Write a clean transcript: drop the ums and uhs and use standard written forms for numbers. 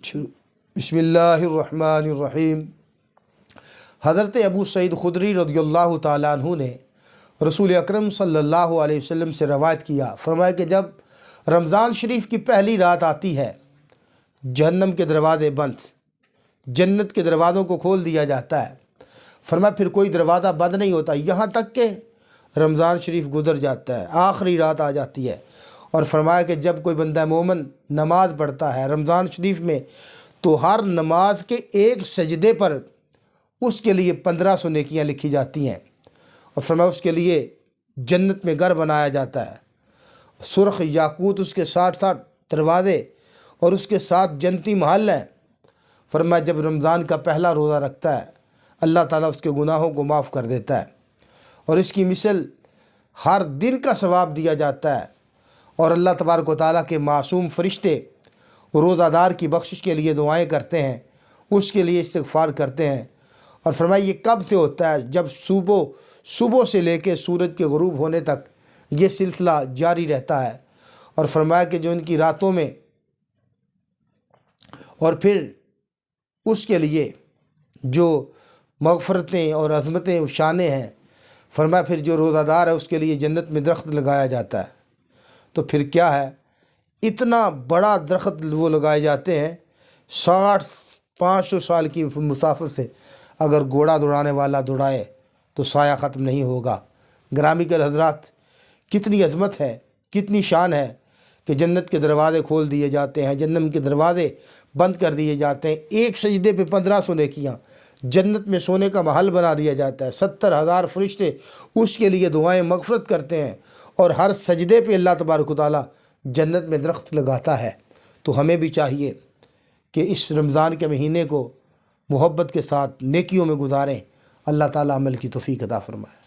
بسم اللہ الرحمن الرحیم۔ حضرت ابو سعید خدری رضی اللہ تعالیٰ عنہ نے رسول اکرم صلی اللہ علیہ وسلم سے روایت کیا، فرمایا کہ جب رمضان شریف کی پہلی رات آتی ہے، جہنم کے دروازے بند، جنت کے دروازوں کو کھول دیا جاتا ہے۔ فرمایا پھر کوئی دروازہ بند نہیں ہوتا یہاں تک کہ رمضان شریف گزر جاتا ہے، آخری رات آ جاتی ہے۔ اور فرمایا کہ جب کوئی بندہ مومن نماز پڑھتا ہے رمضان شریف میں، تو ہر نماز کے ایک سجدے پر اس کے لیے 1500 نیکیاں لکھی جاتی ہیں۔ اور فرمایا اس کے لیے جنت میں گھر بنایا جاتا ہے، سرخ یاقوت اس کے 60 دروازے اور اس کے ساتھ جنتی محل ہیں۔ فرمایا جب رمضان کا پہلا روزہ رکھتا ہے، اللہ تعالیٰ اس کے گناہوں کو معاف کر دیتا ہے، اور اس کی مثل ہر دن کا ثواب دیا جاتا ہے۔ اور اللہ تبارک و تعالیٰ کے معصوم فرشتے روزہ دار کی بخشش کے لیے دعائیں کرتے ہیں، اس کے لیے استغفار کرتے ہیں۔ اور فرمایا یہ کب سے ہوتا ہے؟ جب صبح سے لے کے سورج کے غروب ہونے تک یہ سلسلہ جاری رہتا ہے۔ اور فرمایا کہ جو ان کی راتوں میں، اور پھر اس کے لیے جو مغفرتیں اور عظمتیں و شانیں ہیں، فرمایا پھر جو روزہ دار ہے اس کے لیے جنت میں درخت لگایا جاتا ہے۔ تو پھر کیا ہے، اتنا بڑا درخت وہ لگائے جاتے ہیں، 500 سال کی مسافت سے اگر گھوڑا دوڑانے والا دوڑائے تو سایہ ختم نہیں ہوگا۔ گرامی کے حضرات، کتنی عظمت ہے، کتنی شان ہے کہ جنت کے دروازے کھول دیے جاتے ہیں، جہنم کے دروازے بند کر دیے جاتے ہیں، ایک سجدے پہ 1500 نیکیاں، جنت میں سونے کا محل بنا دیا جاتا ہے، 70,000 فرشتے اس کے لیے دعائیں مغفرت کرتے ہیں، اور ہر سجدے پہ اللہ تبارک و تعالیٰ جنت میں درخت لگاتا ہے۔ تو ہمیں بھی چاہیے کہ اس رمضان کے مہینے کو محبت کے ساتھ نیکیوں میں گزاریں۔ اللہ تعالیٰ عمل کی توفیق عطا فرمائے۔